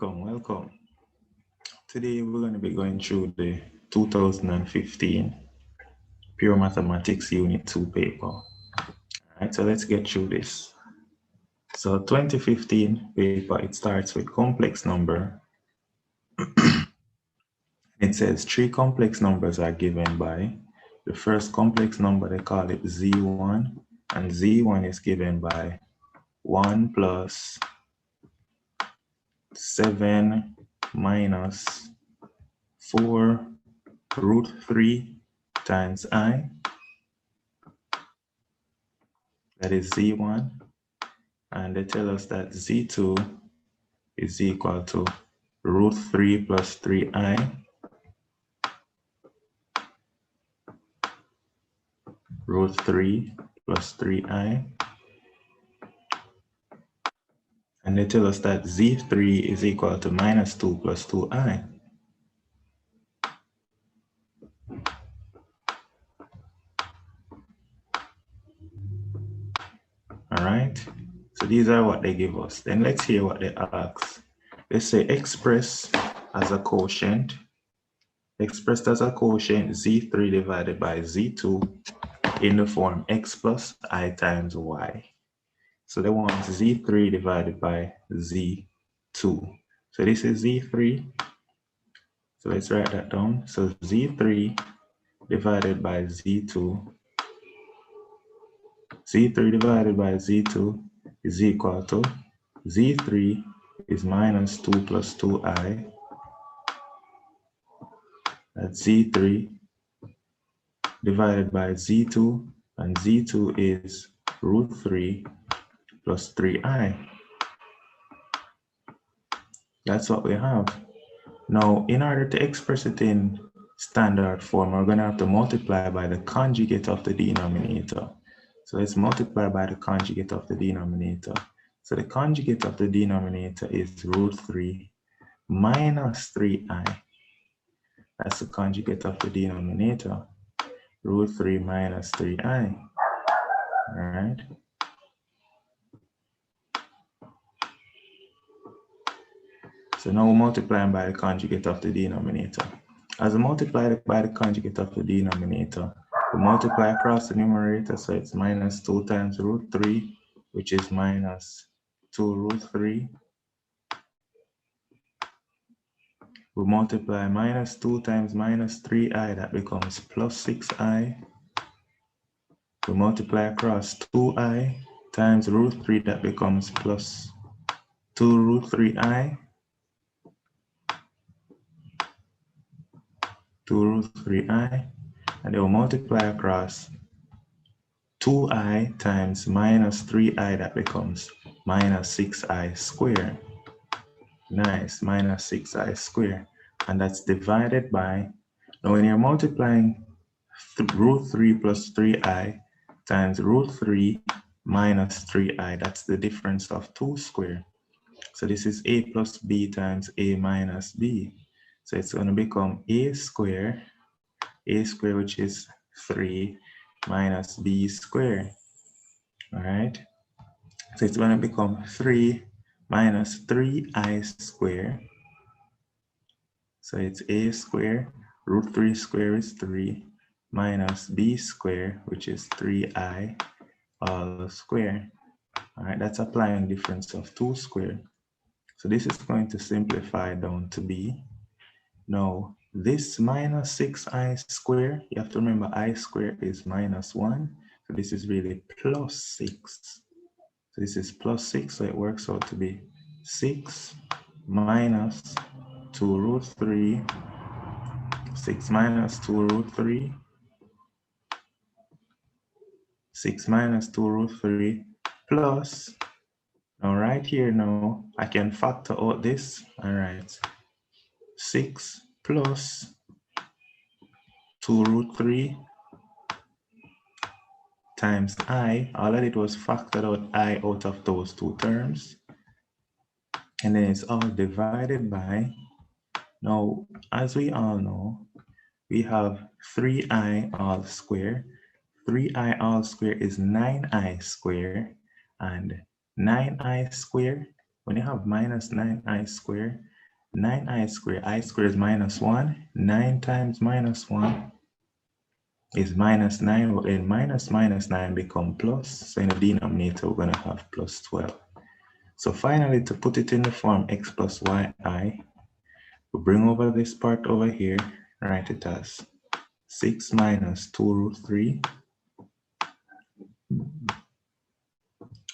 Welcome. Today we're going to be going through the 2015 Pure Mathematics Unit 2 paper. All right, so let's get through this. So 2015 paper, it starts with complex number. It says 3 complex numbers are given by the first complex number, they call it Z1, and Z1 is given by 1 plus 7 minus 4 root 3 times I, that is Z1, and they tell us that Z2 is equal to root 3 plus 3I, root 3 plus 3I, and they tell us that Z3 is equal to minus 2 plus 2I. All right, so these are what they give us. Then let's hear what they ask. They say expressed as a quotient Z3 divided by Z2 in the form x plus I times y. So they want Z3 divided by Z2. So this is Z3. So let's write that down. So Z3 divided by Z2. Z3 divided by Z2 is equal to Z3 is minus 2 plus 2I. That's Z3 divided by Z2, and Z2 is root 3 plus 3I. That's what we have. Now, in order to express it in standard form, we're going to have to multiply by the conjugate of the denominator. So let's multiply by the conjugate of the denominator. So the conjugate of the denominator is root 3 minus 3I. That's the conjugate of the denominator. Root 3 minus 3I. All right. So now we're multiplying by the conjugate of the denominator. As we multiply by the conjugate of the denominator, we multiply across the numerator, so it's minus 2 times root 3, which is minus 2 root 3. We multiply minus 2 times minus 3I, that becomes plus 6I. We multiply across 2I times root 3, that becomes plus 2 root 3I. 2 root 3I, and they will multiply across 2I times minus 3I, that becomes minus 6I squared. Nice, minus 6I squared. And that's divided by, now when you're multiplying root 3 plus 3I times root 3 minus 3I, that's the difference of 2 squared. So this is A plus B times A minus B. So it's going to become A squared, which is 3 minus B squared. All right. So it's going to become 3 minus 3I squared. So it's A squared, root 3 squared is 3, minus B squared, which is 3I all squared. All right, that's applying difference of 2 squared. So this is going to simplify down to B. Now, this minus 6I squared, you have to remember I squared is minus 1. So this is really plus 6. So this is plus 6, so it works out to be 6 minus 2 root 3. 6 minus 2 root 3. 6 minus 2 root 3 plus, now right here now, I can factor out this. All right. 6 plus 2 root 3 times I. All I did was factor out I out of those two terms. And then it's all divided by, now, as we all know, we have 3i all square. 3i all square is 9i square. And 9i square, when you have minus 9i square, 9i square, I square is minus 1. 9 times minus 1 is minus 9. Well, then minus 9 become plus. So in the denominator, we're going to have plus 12. So finally, to put it in the form x plus yi, we bring over this part over here, write it as 6 minus 2 root 3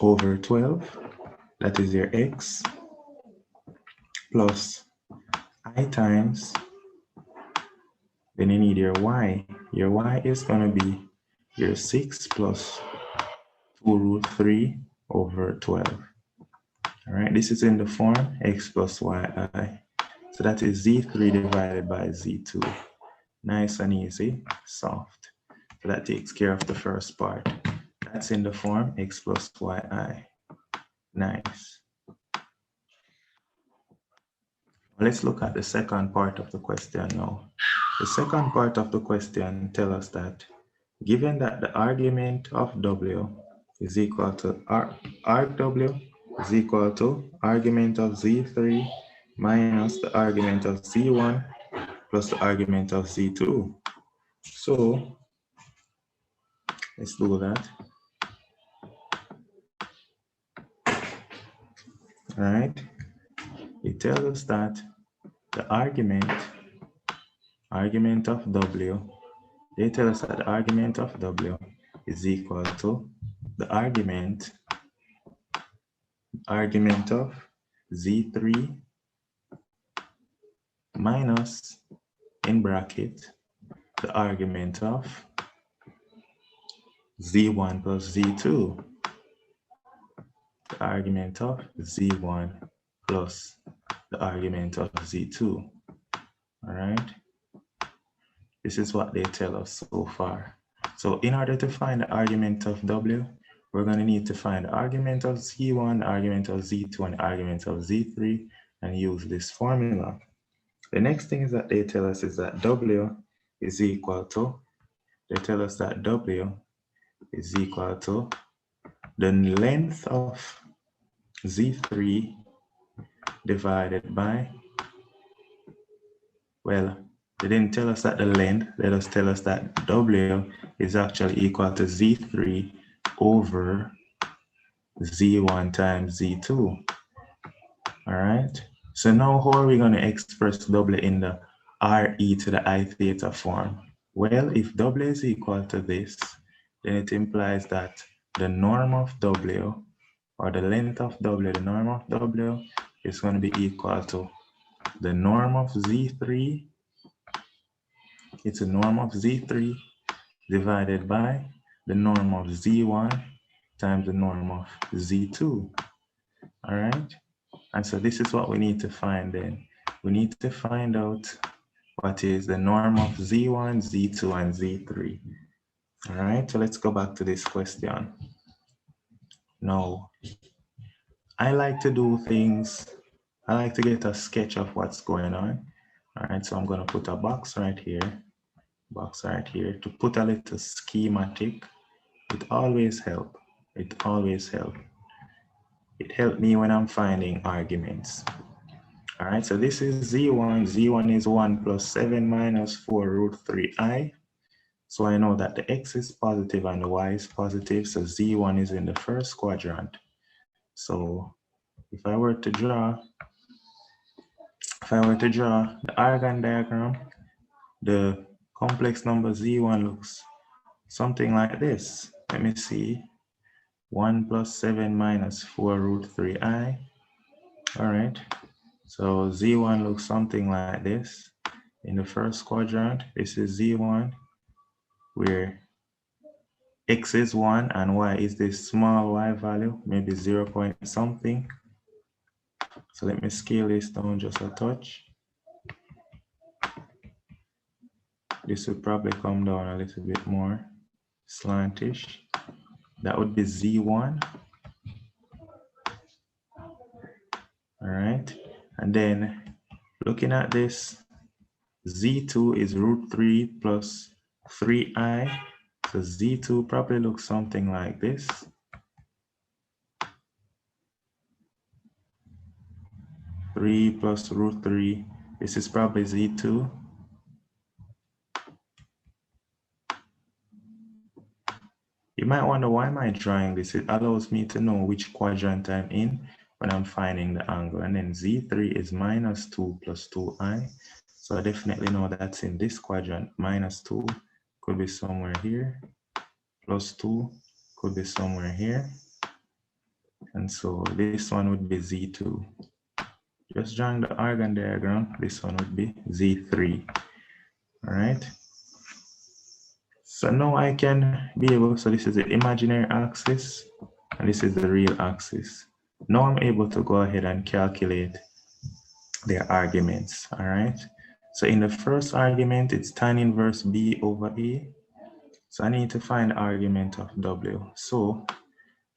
over 12. That is your x plus I times, then you need your y. Your y is going to be your 6 plus 2 root 3 over 12. All right, this is in the form x plus yi. So that is z3 divided by z2. Nice and easy, soft. So that takes care of the first part. That's in the form x plus yi. Nice. Let's look at the second part of the question now. The second part of the question tells us that given that the argument of w is equal to argw is equal to argument of z3 minus the argument of z1 plus the argument of z2. So let's do that. All right. It tells us that the argument of w, they tell us that the argument of w is equal to the argument of z3 minus, in bracket, the argument of z1 plus z2. The argument of z1 plus the argument of z2. All right. This is what they tell us so far. So in order to find the argument of w, we're going to need to find the argument of z1, the argument of z2, and the argument of z3, and use this formula. The next thing is that they tell us is that w is equal to, they tell us that w is equal to the length of z3 divided by, well, they didn't tell us that the length, they just tell us that w is actually equal to z3 over z1 times z2. All right. So now how are we going to express w in the re to the I theta form? Well, if w is equal to this, then it implies that the norm of w, or the length of w, the norm of w is going to be equal to the norm of z3. It's a norm of z3 divided by the norm of z1 times the norm of z2. All right. And so this is what we need to find then. We need to find out what is the norm of z1, z2, and z3. All right. So let's go back to this question. Now, I like to do things, I like to get a sketch of what's going on. All right. So I'm going to put a box right here. To put a little schematic. It always helps. It always helps. It helped me when I'm finding arguments. All right, so this is z1. z1 is 1 plus 7 minus 4 root 3i. So I know that the x is positive and the y is positive. So z1 is in the first quadrant. So if I were to draw the Argand diagram, the complex number z1 looks something like this. Let me see. 1 plus 7 minus 4 root 3i. All right. So z1 looks something like this. In the first quadrant, this is z1, where x is 1 and y is this small y value, maybe 0 point something. So let me scale this down just a touch. This will probably come down a little bit more slantish. that would be Z1. All right. And then looking at this, Z2 is root 3 plus 3i. So Z2 probably looks something like this. 3 plus root 3. This is probably Z2. You might wonder, why am I drawing this? It allows me to know which quadrant I'm in when I'm finding the angle. And then Z3 is minus 2 plus 2i. So I definitely know that's in this quadrant. Minus 2 could be somewhere here. Plus 2 could be somewhere here. And so this one would be Z2. Just drawing the Argand diagram, this one would be Z3. All right. So now I can be able, so this is the imaginary axis, and this is the real axis. Now I'm able to go ahead and calculate their arguments, all right? So in the first argument, it's tan inverse B over A. So I need to find the argument of W. So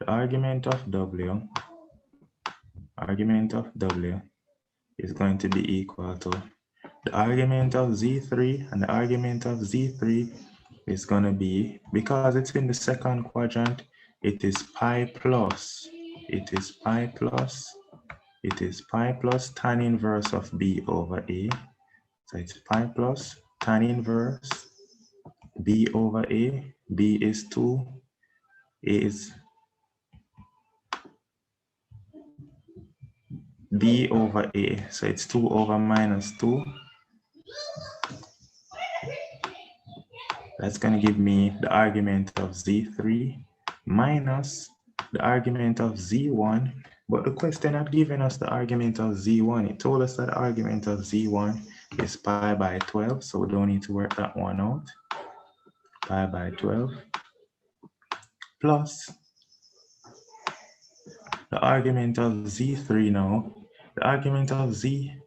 the argument of W is going to be equal to the argument of Z3, and the argument of Z3 is going to be, because it's in the second quadrant, it is pi plus tan inverse of B over A. So it's pi plus tan inverse B over A. B is 2, A is B over A. So it's 2 over minus 2. That's going to give me the argument of Z3 minus the argument of Z1. But the question had given us the argument of Z1. It told us that the argument of Z1 is pi by 12. So we don't need to work that one out. Pi by 12 plus the argument of Z3 now. The argument of Z2,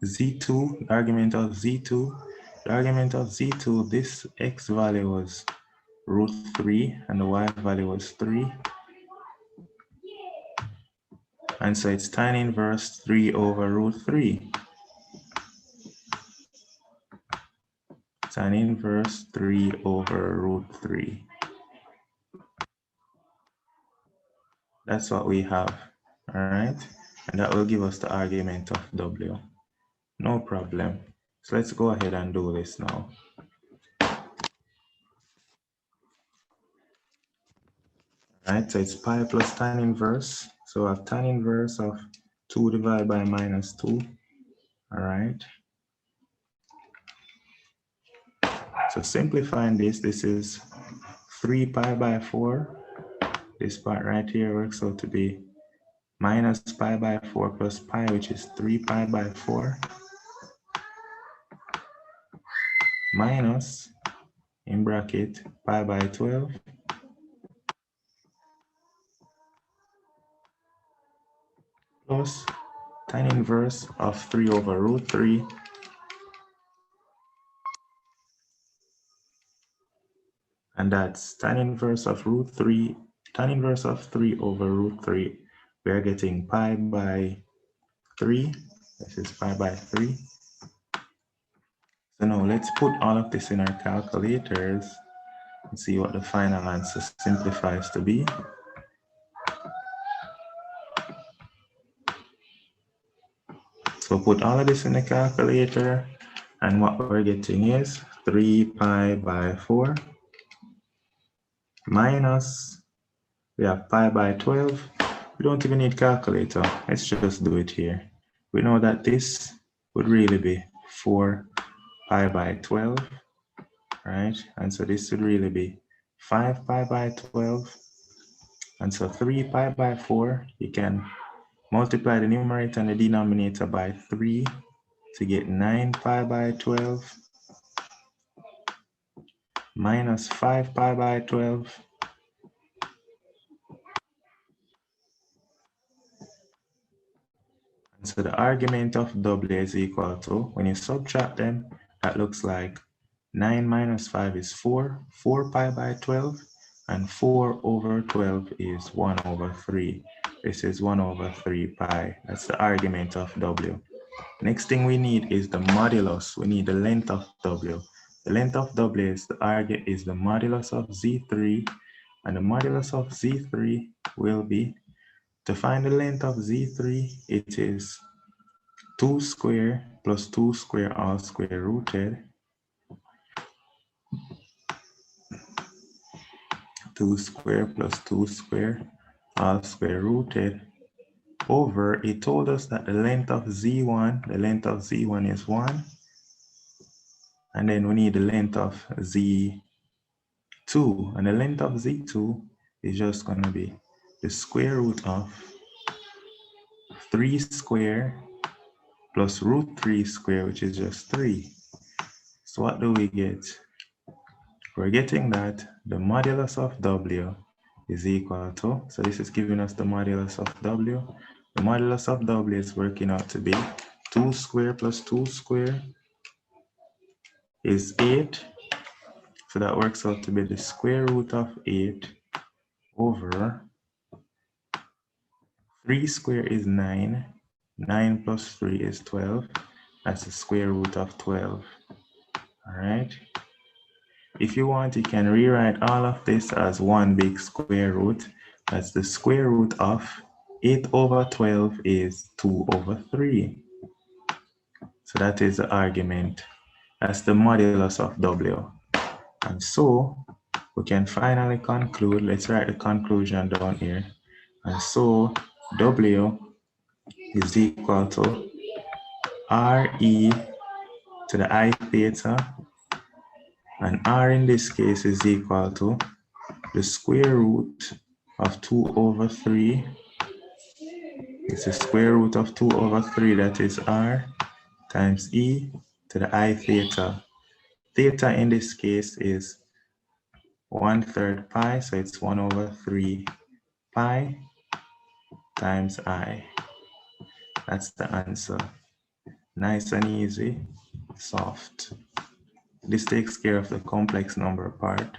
the argument of Z2. The argument of Z2, this x value was root 3 and the y value was 3. And so it's tan inverse 3 over root 3. Tan inverse 3 over root 3. That's what we have, all right? And that will give us the argument of W. No problem. So let's go ahead and do this now. All right, so it's pi plus tan inverse. So I have tan inverse of 2 divided by minus 2. All right. So simplifying this, this is 3 pi by 4. This part right here works out to be minus pi by 4 plus pi, which is 3 pi by 4. Minus, in bracket, pi by 12. Plus tan inverse of 3 over root 3. And that's tan inverse of root 3, tan inverse of 3 over root 3. We're getting pi by 3. This is pi by 3. So now let's put all of this in our calculators and see what the final answer simplifies to be. So put all of this in the calculator, and what we're getting is 3 pi by 4 minus, we have pi by 12. We don't even need calculator. Let's just do it here. We know that this would really be 4 pi by 12, right? And so this would really be 5 pi by 12. And so 3 pi by 4, you can multiply the numerator and the denominator by 3 to get 9 pi by 12 minus 5 pi by 12 and so the argument of W is equal to, when you subtract them, that looks like 9 minus 5 is 4 pi by 12, and 4 over 12 is 1 over 3. This is 1 over 3 pi. That's the argument of W. Next thing we need is the modulus. We need the length of W. The length of W is the modulus of Z3, and the modulus of Z3 will be, to find the length of Z3, it is 2 square plus 2 square all square rooted. 2 square plus 2 square all square rooted over, it told us that the length of Z1 is 1. And then we need the length of Z2. And the length of Z2 is just going to be the square root of 3 square plus root 3 square, which is just 3. So what do we get? We're getting that the modulus of W is equal to, so this is giving us the modulus of W. The modulus of W is working out to be 2 square plus 2 square is 8. So that works out to be the square root of 8 over 3 square is 9. 9 plus 3 is 12. That's the square root of 12. All right. If you want, you can rewrite all of this as one big square root. That's the square root of 8 over 12 is 2 over 3. So that is the argument. That's the modulus of W. And so we can finally conclude. Let's write the conclusion down here. And so W is equal to RE to the I theta, and R in this case is equal to the square root of 2 over 3. It's the square root of 2 over 3, that is R, times E to the I theta. Theta in this case is 1/3 pi, so it's 1 over 3 pi times I. That's the answer. Nice and easy, soft. This takes care of the complex number part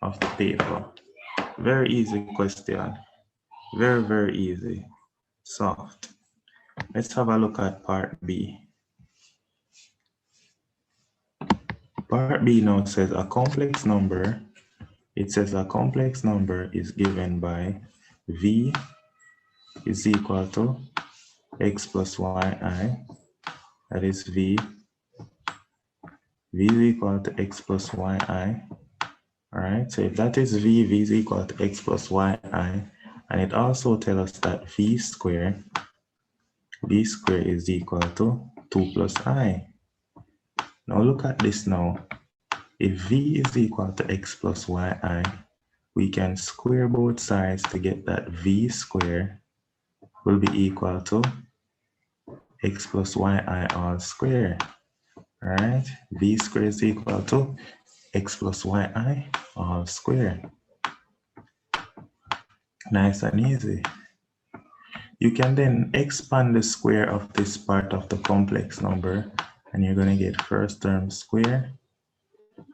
of the paper. Very easy question. Very, very easy. Soft. Let's have a look at part B. Part B now says a complex number. It says a complex number is given by V is equal to x plus yi. That is V. V is equal to x plus yi. All right, so if that is V, V is equal to x plus yi. And it also tells us that V square is equal to 2 plus I. Now look at this now. If V is equal to x plus yi, we can square both sides to get that V square will be equal to x plus yi all square. All right, V square is equal to x plus yi all square. Nice and easy. You can then expand the square of this part of the complex number, and you're going to get first term square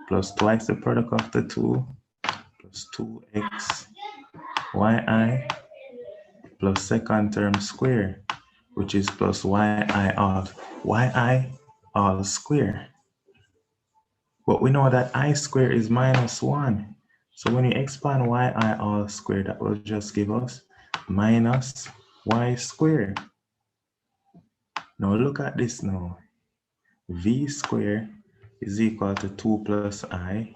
plus twice the product of the 2 plus 2x yi plus second term square, which is plus yi all square. But we know that I square is minus 1. So when you expand yi all square, that will just give us minus y squared. Now look at this now. V squared is equal to 2 plus I,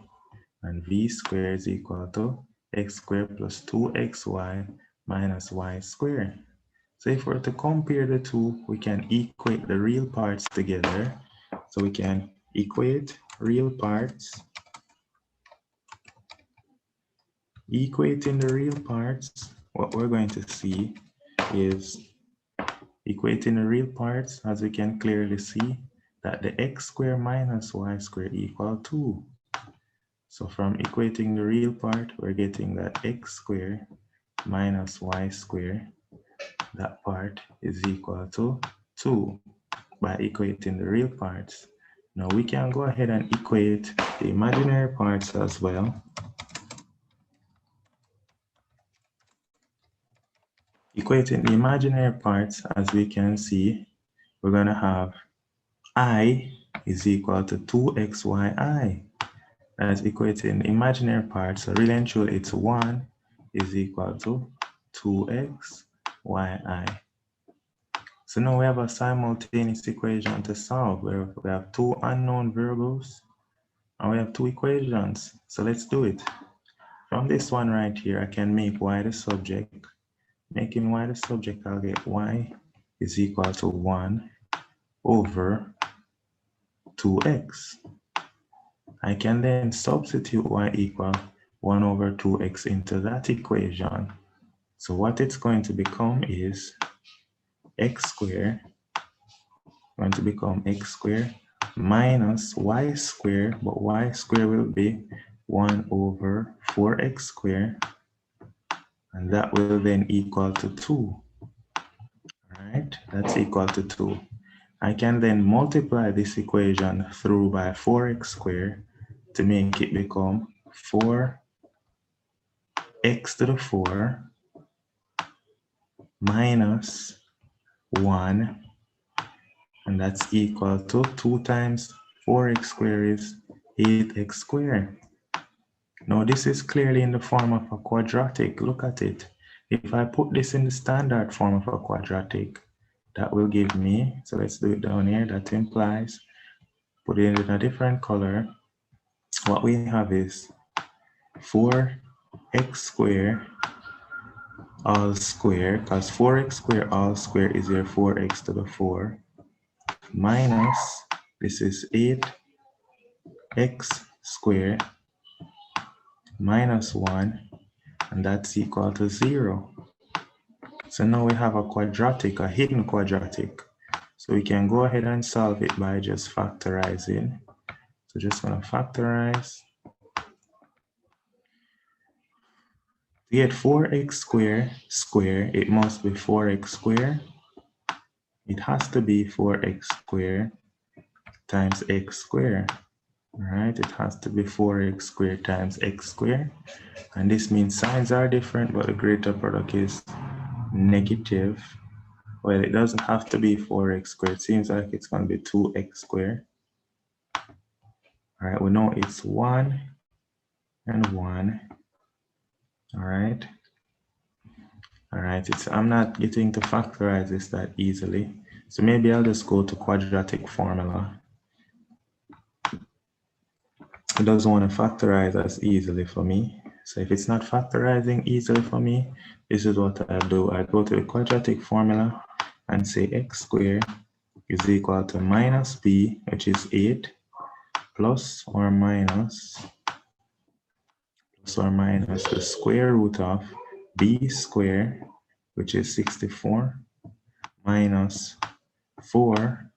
and V squared is equal to x squared plus 2xy minus y squared. So if we're to compare the two, we can equate the real parts together. So we can equate real parts. Equating the real parts, what we're going to see is equating the real parts, as we can clearly see that the x squared minus y squared equal 2. So from equating the real part, we're getting that x squared minus y squared, that part is equal to 2 by equating the real parts. Now we can go ahead and equate the imaginary parts as well. Equating the imaginary parts, as we can see, we're going to have I is equal to 2xyi. That's equating imaginary parts. So really and truly, it's 1 is equal to 2xyi. So now we have a simultaneous equation to solve where we have two unknown variables and we have two equations. So let's do it. From this one right here, I can make y the subject. Making y the subject, I'll get y is equal to 1 over 2x. I can then substitute y equal 1 over 2x into that equation. So what it's going to become is x squared, going to become x squared minus y squared, but y squared will be 1 over 4x squared, and that will then equal to 2. Right? That's equal to 2. I can then multiply this equation through by 4x squared to make it become 4x to the 4 minus 1, and that's equal to 2 times 4x squared is 8x squared. Now this is clearly in the form of a quadratic. Look at it. If I put this in the standard form of a quadratic, that will give me, so let's do it down here, that implies, put it in a different color, what we have is 4x squared all squared, because 4x squared all squared is your 4x to the 4, minus, this is 8x squared minus 1, and that's equal to 0. So now we have a quadratic, a hidden quadratic. So we can go ahead and solve it by just factorizing. So just going to factorize. To get 4x squared, it must be 4x squared. It has to be 4x squared times x squared. Right? It has to be 4x squared times x squared. And this means signs are different, but the greater product is negative. Well, it doesn't have to be 4x squared. It seems like it's going to be 2x squared. All right, we know it's 1 and 1. All right. All right, I'm not getting to factorize this that easily. So maybe I'll just go to quadratic formula. It doesn't want to factorize as easily for me. So if it's not factorizing easily for me, this is what I do. I go to the quadratic formula and say x squared is equal to minus b, which is 8, plus or minus the square root of b squared, which is 64, minus 4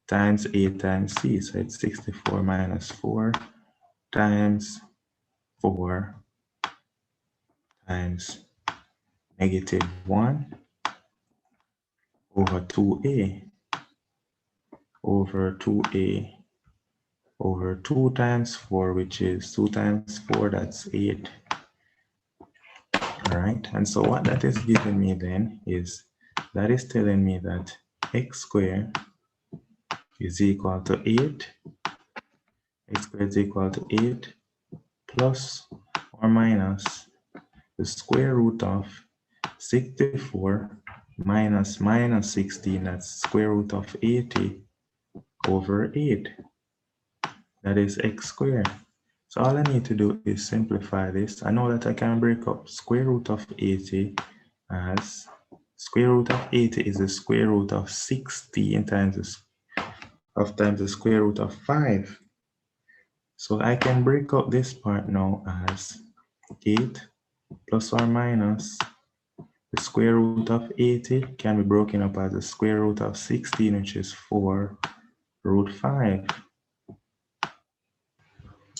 times 8 times c. So it's 64 minus 4 times 4 times negative 1 over 2a over 2a over 2 times 4, which is 2 times 4, that's 8. All right, and so what that is giving me then is, that is telling me that x squared is equal to 8. X squared is equal to 8 plus or minus the square root of 64 minus 16, that's square root of 80 over 8. That is x squared. So all I need to do is simplify this. I know that I can break up square root of 80 as square root of 80 is the square root of 16 times the square root of 5. So I can break up this part now as 8 plus or minus the square root of 80 can be broken up as the square root of 16, which is 4 root 5.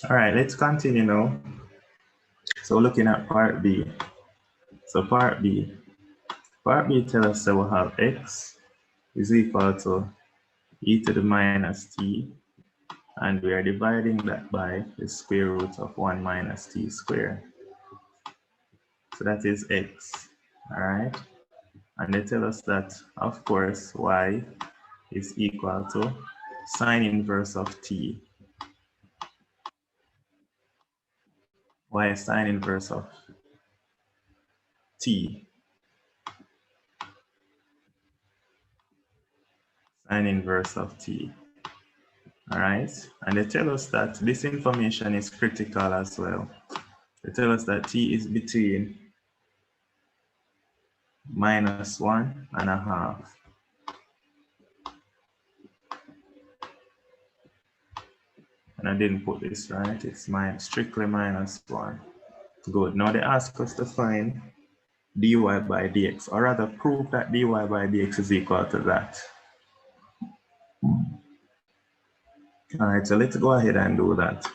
All right, let's continue now. So looking at part B. So part B tells us that we'll have x is equal to e to the minus t, and we are dividing that by the square root of 1 minus t squared. So that is x, all right? And they tell us that, of course, y is equal to sine inverse of t. Y is sine inverse of t. Sine inverse of t. All right, and they tell us that this information is critical as well. They tell us that t is between -1.5. And I didn't put this right, it's strictly -1. Good, now they ask us to find dy by dx, or rather prove that dy by dx is equal to that. All right, so let's go ahead and do that.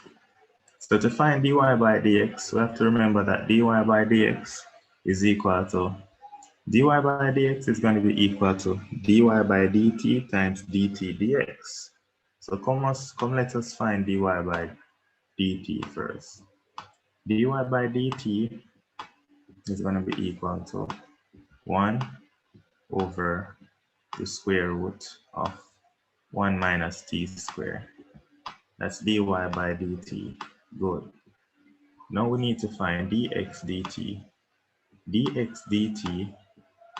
So to find dy by dx, we have to remember that dy by dx is equal to, dy by dx is going to be equal to dy by dt times dt dx. So let us find dy by dt first. Dy by dt is going to be equal to 1 over the square root of 1 minus t squared. That's dy by dt. Good. Now we need to find dx dt. Dx dt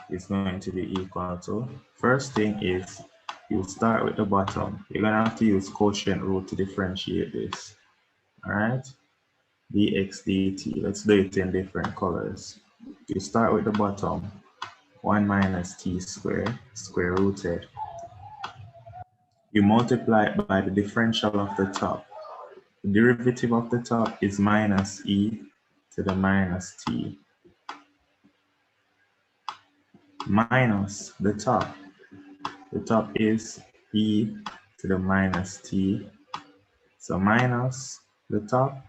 is going to be equal to, first thing is you start with the bottom. You're going to have to use quotient rule to differentiate this. All right? Dx dt, let's do it in different colors. You start with the bottom, 1 minus t squared, square rooted. You multiply it by the differential of the top. The derivative of the top is minus e to the minus t. Minus the top. The top is e to the minus t. So minus the top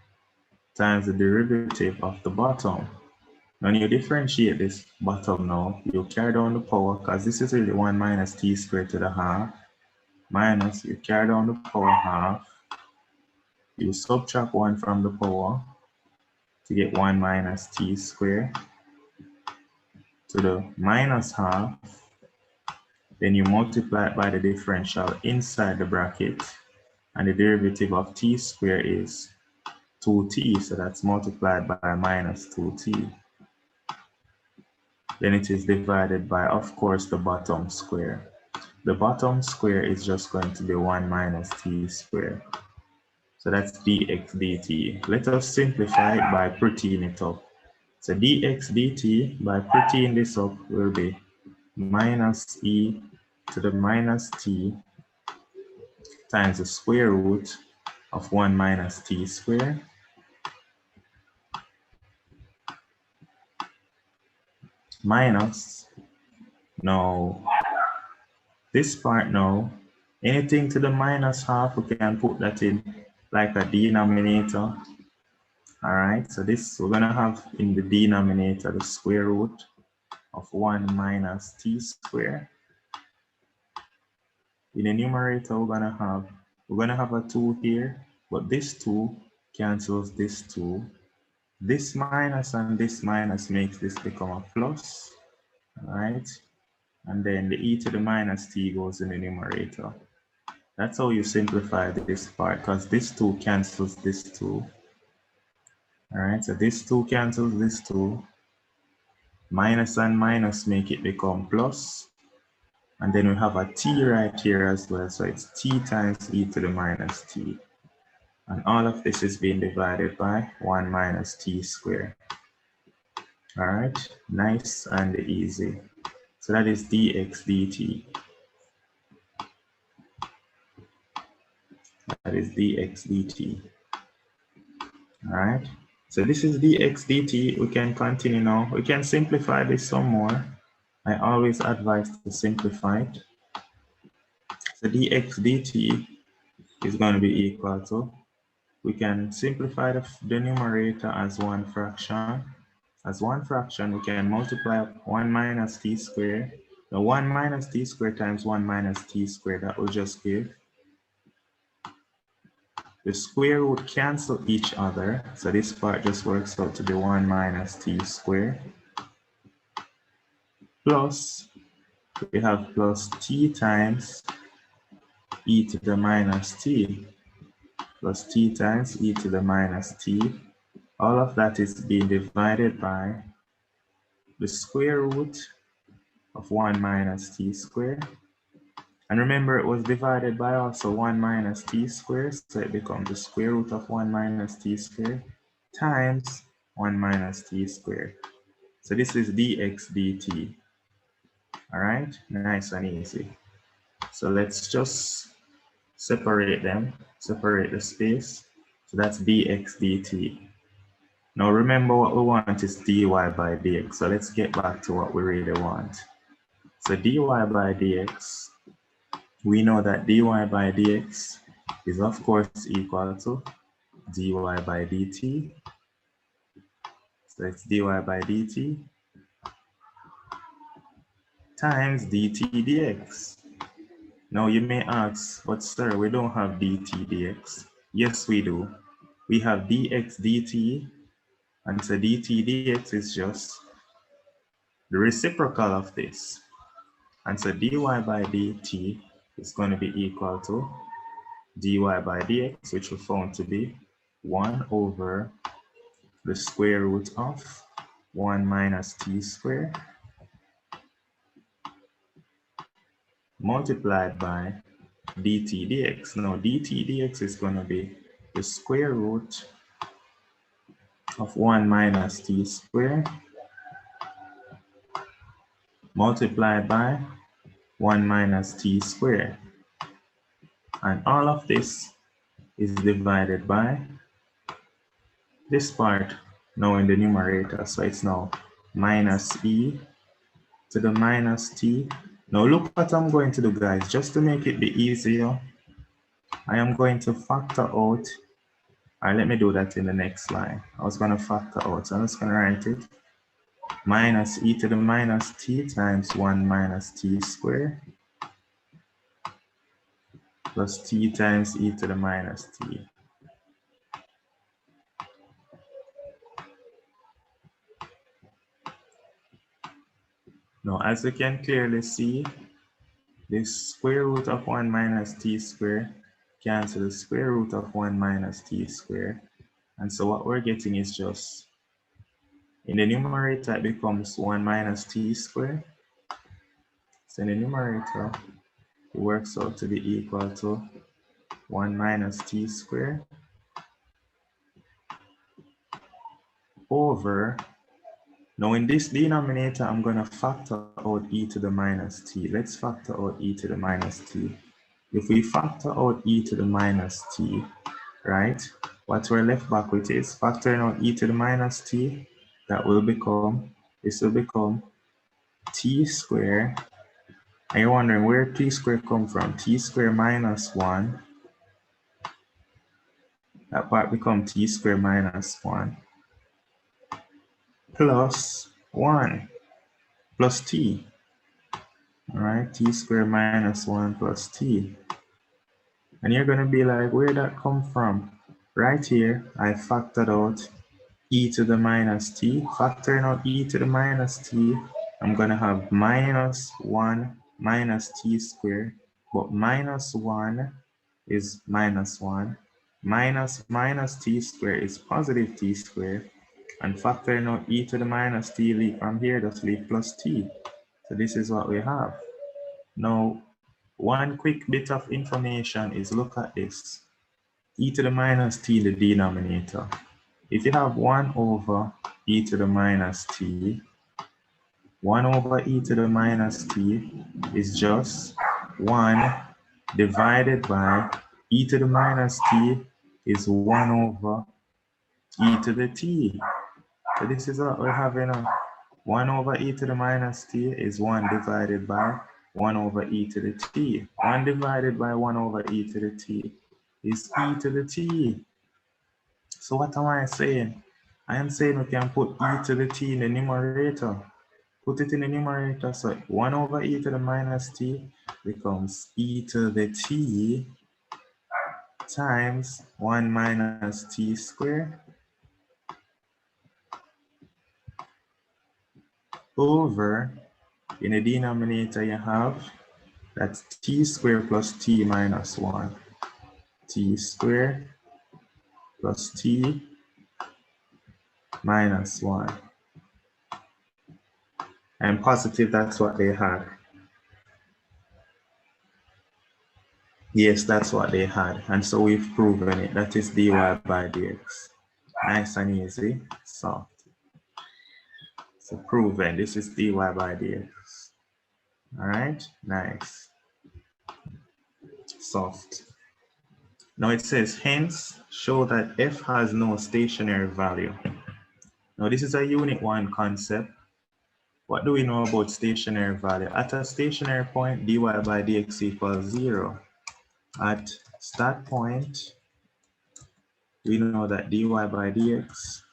times the derivative of the bottom. When you differentiate this bottom now, you carry down the power, because this is really 1 minus t squared to the half. Minus, you carry down the power half. You subtract 1 from the power to get 1 minus t squared to the minus half. Then you multiply it by the differential inside the bracket, and the derivative of t squared is 2t, so that's multiplied by minus 2t. Then it is divided by, of course, the bottom square. The bottom square is just going to be 1 minus t squared. So that's dx dt. Let us simplify it by prettying it up. So dx dt, by prettying this up, will be minus e to the minus t times the square root of 1 minus t squared minus, now this part now, anything to the minus half, we can put that in like a denominator. All right, so this, we're gonna have in the denominator the square root of 1 minus t squared. In the numerator, we're gonna have a 2 here, but this 2 cancels this 2. This minus and this minus makes this become a plus. All right, and then the e to the minus t goes in the numerator. That's how you simplify this part, because this 2 cancels this 2. All right, so this 2 cancels this 2. Minus and minus make it become plus. And then we have a t right here as well. So it's t times e to the minus t. And all of this is being divided by 1 minus t squared. All right, nice and easy. So that is dx dt. That is dx dt. All right. So this is dx dt. We can continue now. We can simplify this some more. I always advise to simplify it. So dx dt is going to be equal to, we can simplify the numerator as one fraction. As one fraction, we can multiply 1 minus t squared. The 1 minus t squared times 1 minus t squared, that will just give. The square root cancel each other, so this part just works out to be 1 minus t squared. plus, we have plus t times e to the minus t, plus t times e to the minus t. All of that is being divided by the square root of 1 minus t squared. And remember, it was divided by also 1 minus t squared, so it becomes the square root of 1 minus t squared times 1 minus t squared. So this is dx dt. All right, nice and easy. So let's just separate them, separate the space. So that's dx dt. Now remember, what we want is dy by dx. So let's get back to what we really want. So dy by dx, we know that dy by dx is of course equal to dy by dt. So it's dy by dt times dt dx. Now you may ask, but sir, we don't have dt dx. Yes, we do. We have dx dt, and so dt dx is just the reciprocal of this. And so dy by dt is going to be equal to dy by dx, which we found to be 1 over the square root of 1 minus t squared multiplied by dt dx. Now dt dx is going to be the square root of 1 minus t squared multiplied by 1 minus t squared. And all of this is divided by this part now in the numerator. So it's now minus e to the minus t. Now look what I'm going to do, guys, just to make it be easier. I am going to factor out. All right, let me do that in the next line. I was going to factor out, so I'm just going to write it. Minus e to the minus t times 1 minus t squared plus t times e to the minus t. Now, as you can clearly see, the square root of 1 minus t squared cancel the square root of 1 minus t squared. And so what we're getting is just, in the numerator, it becomes 1 minus t squared. So in the numerator, it works out to be equal to 1 minus t squared over, now in this denominator, I'm going to factor out e to the minus t. Let's factor out e to the minus t. If we factor out e to the minus t, right, what we're left back with is factoring out e to the minus t. That will become, this will become t squared. And you're wondering where t squared come from? T squared minus 1. That part becomes t squared minus 1 plus 1 plus t. All right, t squared minus 1 plus t. And you're going to be like, where did that come from? Right here, I factored out e to the minus t. Factoring out e to the minus t, I'm going to have minus 1 minus t squared. But minus 1 is minus 1. Minus t squared is positive t squared. And factoring out e to the minus t, leave from here, just leave plus t. So this is what we have. Now, one quick bit of information is look at this. E to the minus t, the denominator. If you have 1 over e to the minus t, 1 over e to the minus t is just 1 divided by e to the minus t is 1 over e to the t. So this is what we're having. 1 over e to the minus t is 1 divided by 1 over e to the t. 1 divided by 1 over e to the t is e to the t. So what am I saying? I am saying we can put e to the t in the numerator. Put it in the numerator. So 1 over e to the minus t becomes e to the t times 1 minus t squared over In the denominator you have, that's t squared plus t minus 1. T squared plus t minus 1. And positive, that's what they had. Yes, that's what they had. And so we've proven it. That is dy by dx. Nice and easy. Soft. So proven. This is dy by dx. All right. Nice. Soft. Now it says, hence, show that f has no stationary value. Now this is a unit 1 concept. What do we know about stationary value? At a stationary point, dy by dx equals 0. At start point, we know that dy by dx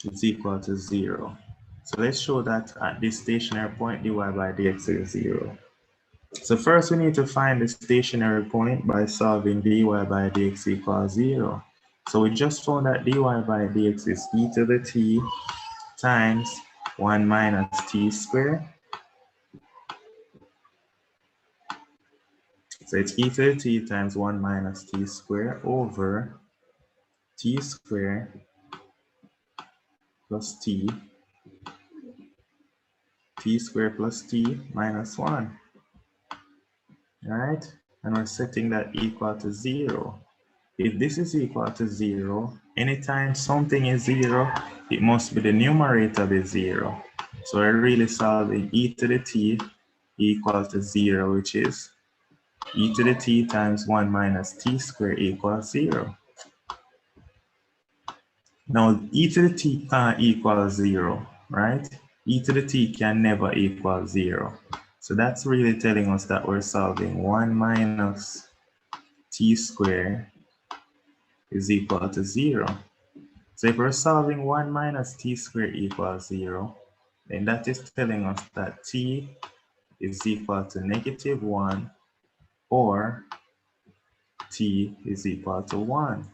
is equal to 0. So let's show that at this stationary point, dy by dx is 0. So first we need to find the stationary point by solving dy by dx equals 0. So we just found that dy by dx is e to the t times 1 minus t squared. So it's e to the t times 1 minus t squared over t squared plus t squared plus t minus 1. All right, and we're setting that equal to 0. If this is equal to 0, anytime something is 0, it must be the numerator be 0. So we're really solving e to the t equals to 0, which is e to the t times 1 minus t squared equals 0. Now, e to the t can't equal 0, right? E to the t can never equal 0. So that's really telling us that we're solving 1 minus t squared is equal to 0. So if we're solving 1 minus t squared equals 0, then that is telling us that t is equal to -1 or t is equal to 1.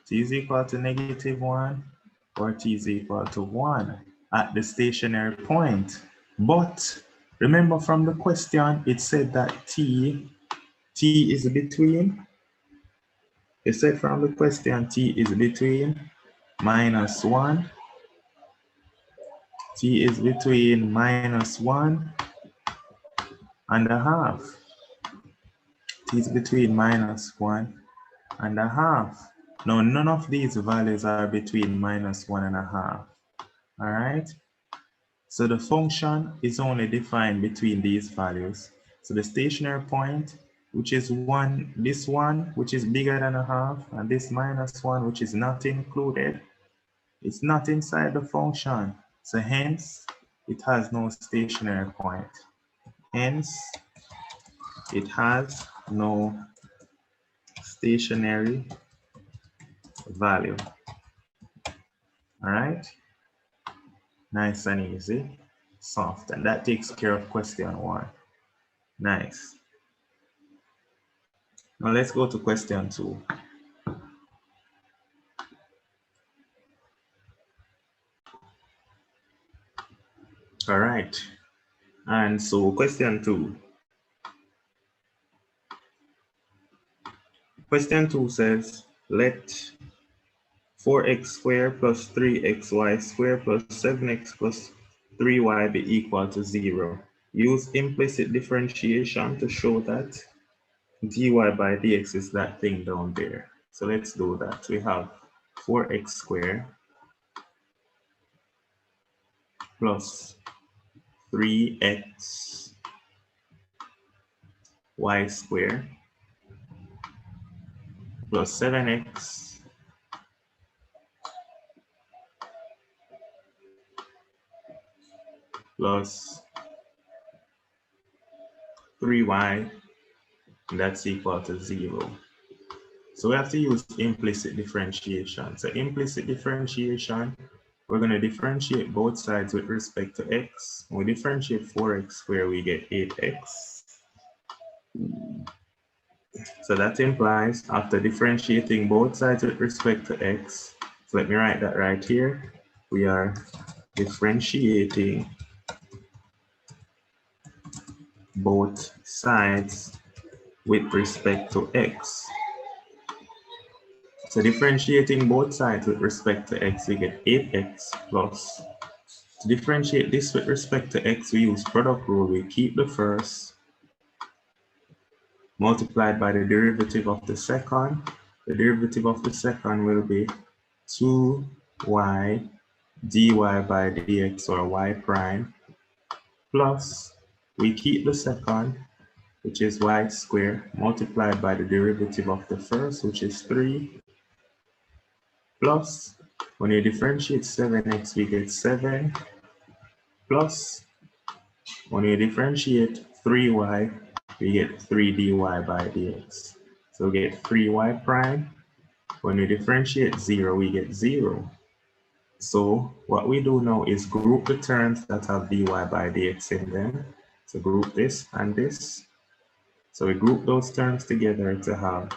T is equal to -1 or t is equal to 1 at the stationary point. But remember from the question, it said that t is between, it said from the question t is between -1, t is between -1 and a half. T is between -1 and a half. Now, none of these values are between -1 and a half. All right. So the function is only defined between these values. So the stationary point, which is this one, which is bigger than a half, and this -1, which is not included, it's not inside the function. So hence, it has no stationary point. Hence, it has no stationary value. All right. Nice and easy, soft, and that takes care of question 1. Nice. Now let's go to question 2. All right, and so question 2. Question 2 says, let 4x squared plus 3xy squared plus 7x plus 3y be equal to 0. Use implicit differentiation to show that dy by dx is that thing down there. So let's do that. We have 4x squared plus 3x y squared plus 7x plus 3y, and that's equal to 0. So we have to use implicit differentiation. So implicit differentiation, we're going to differentiate both sides with respect to x. When we differentiate 4x squared, we get 8x. So that implies after differentiating both sides with respect to x, so let me write that right here. We are differentiating both sides with respect to x. So differentiating both sides with respect to x, we get 8x plus. To differentiate this with respect to x, we use product rule. We keep the first multiplied by the derivative of the second. The derivative of the second will be 2y dy by dx, or y prime, plus we keep the second, which is y squared, multiplied by the derivative of the first, which is 3, plus when you differentiate 7x, we get 7, plus when you differentiate 3y, we get 3 dy by dx. So we get 3y prime. When we differentiate 0, we get 0. So what we do now is group the terms that have dy by dx in them. So group this and this. So we group those terms together to have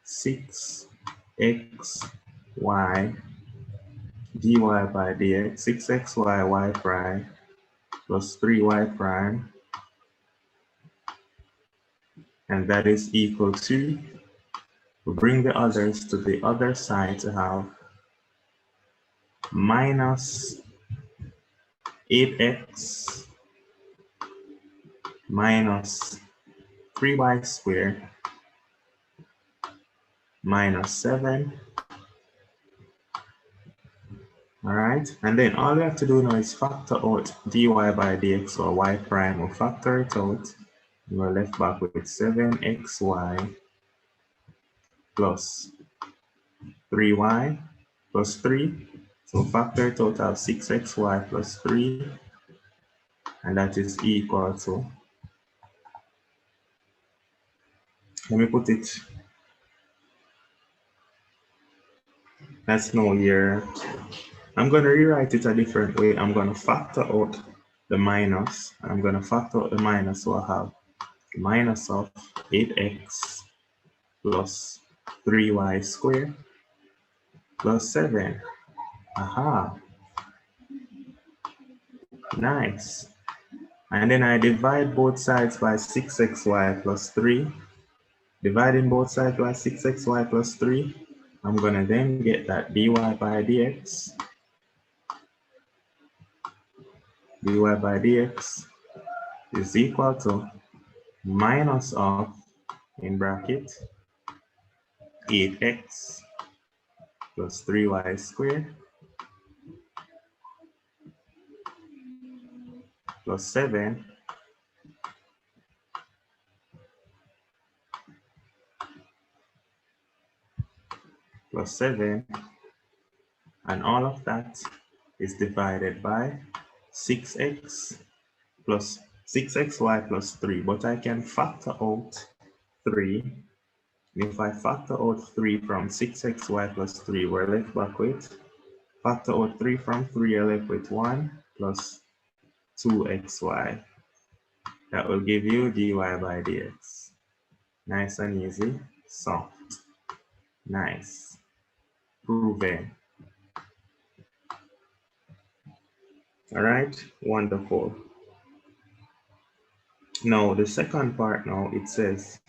6xy dy by dx, 6xy y prime plus 3y prime, and that is equal to, we bring the others to the other side to have minus 8x minus 3y squared minus 7. All right, and then all we have to do now is factor out dy by dx, or y prime. We'll factor it out. We're left back with 7xy plus 3y plus 3. So factor it out of 6xy plus 3, and that is equal to, let me put it, that's no here. I'm going to rewrite it a different way. I'm going to factor out the minus. I'm going to factor out the minus, so I have minus of 8x plus 3y squared plus 7. Aha. Nice. And then I divide both sides by 6xy plus 3. Dividing both sides by 6xy plus 3, I'm going to then get that dy by dx. dy by dx is equal to minus of, in bracket, 8x plus 3y squared plus 7 plus 7, and all of that is divided by 6x plus 6xy plus 3, but I can factor out 3. If I factor out 3 from 6xy plus 3, we're left back with, factor out 3 from 3, you're left with 1 plus 2xy. That will give you dy by dx. Nice and easy, soft. Nice. Proven. All right, wonderful. Now, the second part now, it says,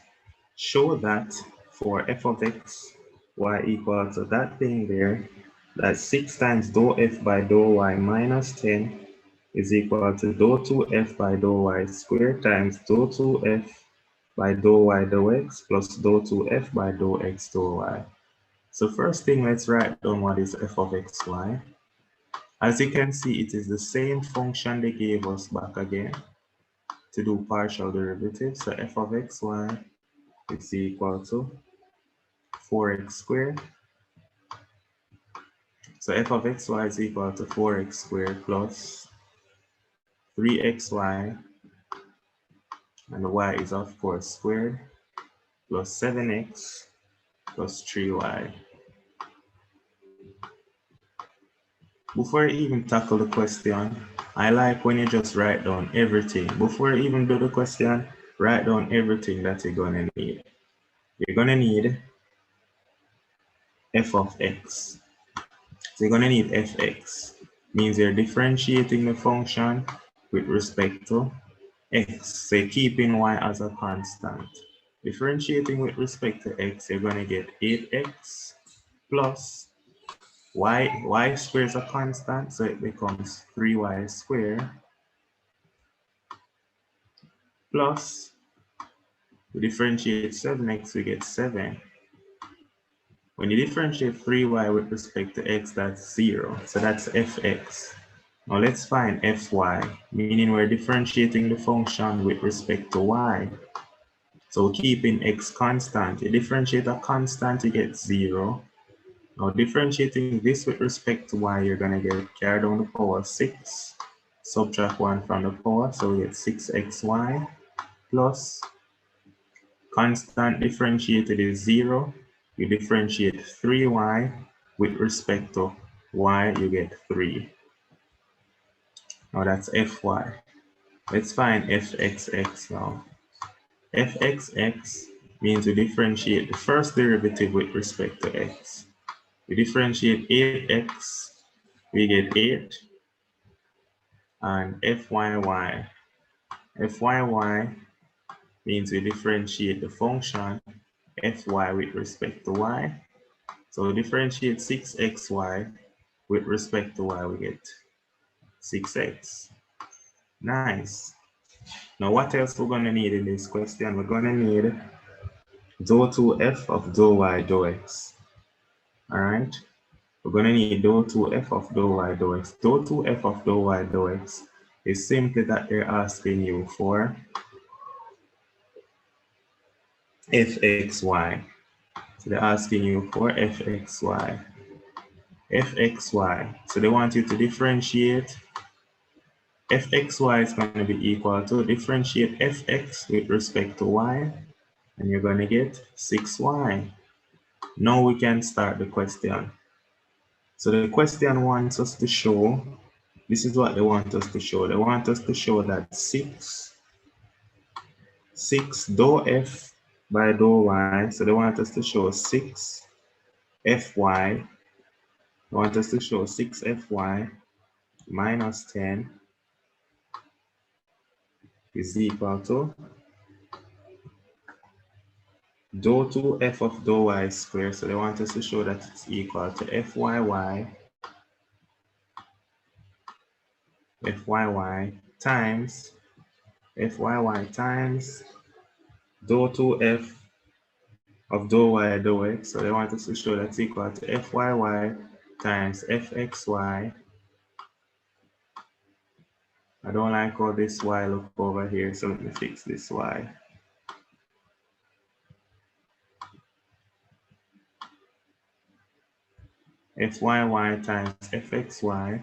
show that for f of x, y equal to that thing there, that 6 times dou f by dou y minus 10 is equal to dou 2f by dou y squared times dou 2f by dou y dou x plus dou 2f by dou x dou y. So first thing, let's write down what is f of xy. As you can see, it is the same function they gave us back again to do partial derivatives. So f of xy is equal to 4x squared. So f of xy is equal to 4x squared plus 3xy, and the y is of course squared, plus 7x plus 3y. Before you even tackle the question, I like when you just write down everything. Before you even do the question, write down everything that you're gonna need. You're gonna need f of x. So you're gonna need fx. Means you're differentiating the function with respect to x, so keeping y as a constant. Differentiating with respect to x, you're going to get 8x plus y squared is a constant, so it becomes 3y squared plus, we differentiate 7x, we get 7. When you differentiate 3y with respect to x, that's 0. So that's fx. Now let's find fy, meaning we're differentiating the function with respect to y. So keeping x constant, you differentiate a constant, you get 0. Now differentiating this with respect to y, you're going to get carry down the power 6, subtract 1 from the power, so we get 6xy plus constant differentiated is 0. You differentiate 3y with respect to y, you get 3. Now that's fy. Let's find fxx now. Fxx means we differentiate the first derivative with respect to x. We differentiate 8x, we get 8. And fyy. Fyy means we differentiate the function fy with respect to y. So we differentiate 6xy with respect to y, we get 6x. Nice. Now what else we're going to need in this question? We're going to need dou 2f of dou y dou x. All right. We're going to need dou 2f of dou y dou x. Dou 2f of dou y dou x is simply that they're asking you for fxy. So they're asking you for fxy. Fxy. So they want you to differentiate. Fxy is going to be equal to differentiate fx with respect to y, and you're going to get 6y. Now we can start the question. So the question wants us to show, this is what they want us to show. They want us to show that 6 dou f by dou y. So they want us to show 6 fy. They want us to show 6 fy minus 10 is equal to dou 2f of dou y squared. So they want us to show that it's equal to fyy times dou 2f of dou y dou x. So they want us to show that's equal to fyy times fxy. I don't like how this y look over here, so let me fix this y. fyy times fxy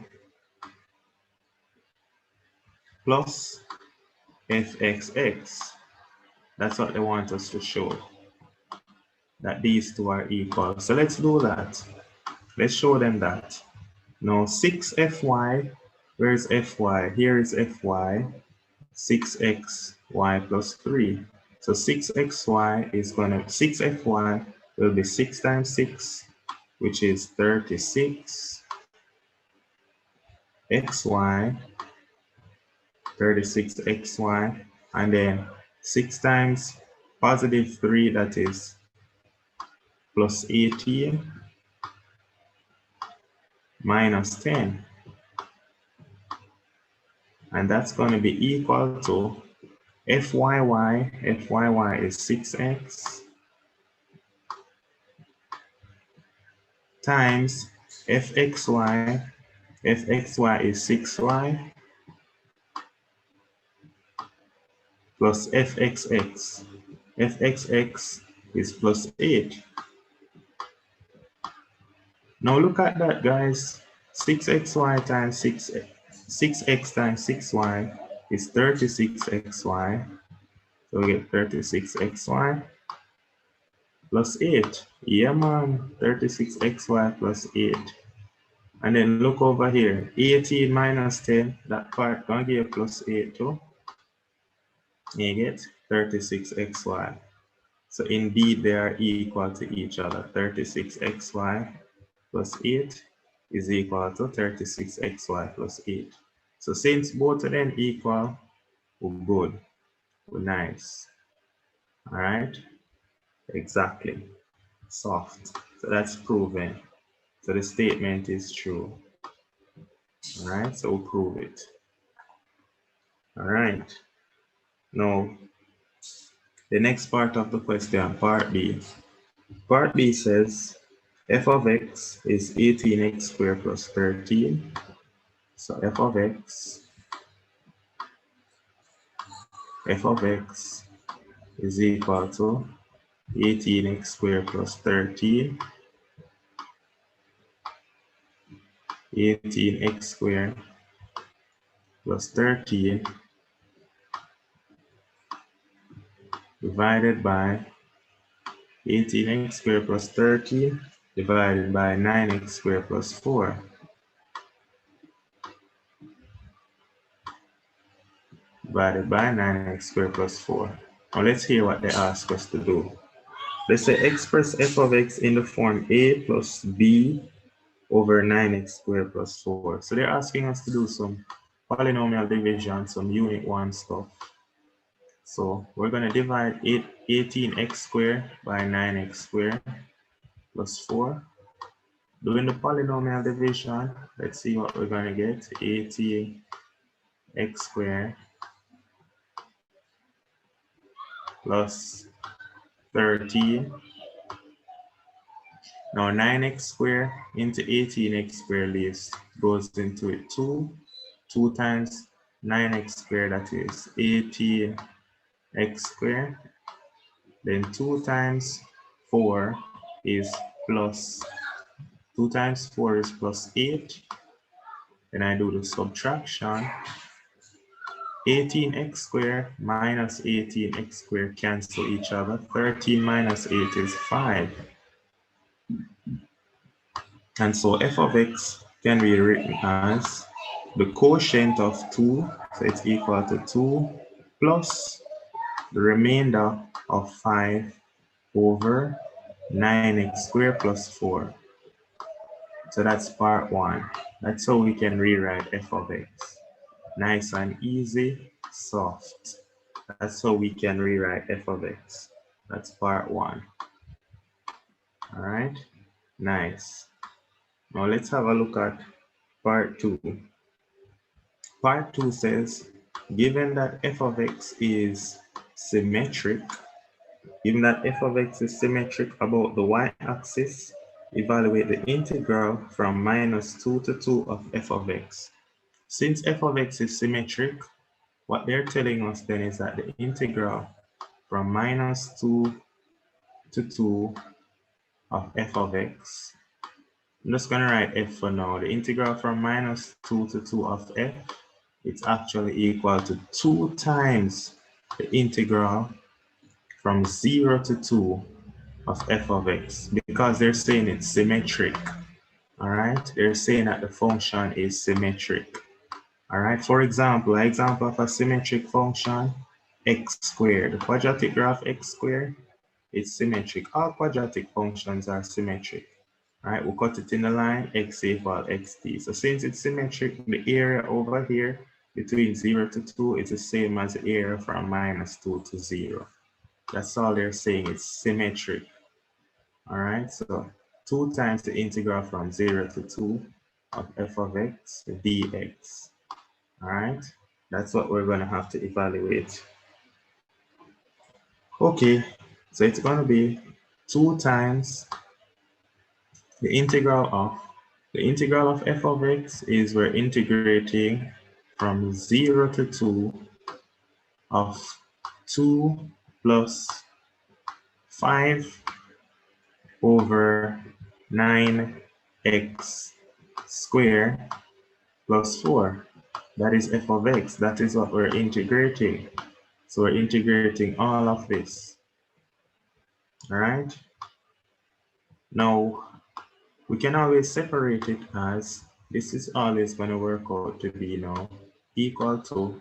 plus fxx. That's what they want us to show, that these two are equal. So let's do that. Let's show them that. Now 6fy, where's fy? Here is fy, 6xy plus 3. So 6xy is going to, 6fy will be 6 times 6, which is 36. xy, 36xy, and then 6 times positive 3, that is plus 18 minus 10. And that's going to be equal to fyy is 6x times fxy is 6y plus fxx is plus 8. Now look at that, guys. 6xy times 6x times 6y is 36xy. So we get 36xy plus 8. Yeah, man, 36xy plus 8. And then look over here, 18 minus 10, that part gonna give you plus 8 too. You get 36xy. So indeed they are equal to each other. 36xy plus 8 is equal to 36xy plus 8. So since both of them equal, We're good. We're nice. All right? Exactly. Soft. So that's proven. So the statement is true. All right, so we'll prove it. All right. Now, the next part of the question, part B. Part B says f of x is 18x squared plus 13. So f of x is equal to 18x squared plus 13. 18x squared plus 13 divided by 18x squared plus 13 divided by 9x squared plus 4. Divided by 9x squared plus 4. Now let's hear what they ask us to do. They say express f of x in the form a plus b over 9x squared plus 4. So they're asking us to do some polynomial division, some unit 1 stuff. So we're going to divide 18x squared by 9x squared plus 4. Doing the polynomial division, let's see what we're going to get. 18x squared plus 13. Now 9x squared into 18x squared goes into it 2. 2 times 9x squared, that is 18x squared. Then 2 times 4 is plus, 2 times 4 is plus 8. Then I do the subtraction. 18x squared minus 18x squared cancel each other. 13 minus 8 is 5. And so f of x can be written as the quotient of 2, so it's equal to 2 plus the remainder of 5 over 9x squared plus 4. So that's part 1. That's how we can rewrite f of x. Nice and easy, soft. That's how we can rewrite f of x. That's part 1. All right, nice. Now let's have a look at part 2. Part 2 says, given that f of x is symmetric, about the y-axis, evaluate the integral from -2 to 2 of f of x. Since f of x is symmetric, what they're telling us then is that the integral from -2 to 2 of f of x, I'm just going to write f for now. The integral from -2 to 2 of f, it's actually equal to 2 times the integral from 0 to 2 of f of x, because they're saying it's symmetric. All right, they're saying that the function is symmetric. All right, for example, an example of a symmetric function, x squared, the quadratic graph x squared, it's symmetric. All quadratic functions are symmetric. All right, we'll cut it in the line, x equals xt. So since it's symmetric, the area over here between 0 to 2 is the same as the area from -2 to 0. That's all they're saying, it's symmetric. All right, so 2 times the integral from 0 to 2 of f of x dx. All right, that's what we're going to have to evaluate. Okay, so it's going to be 2 times the integral of f of x is we're integrating from 0 to 2 of 2 plus 5 over 9x squared plus 4. That is f of x. That is what we're integrating. So we're integrating all of this. All right. Now, we can always separate it as this is always going to work out to be now equal to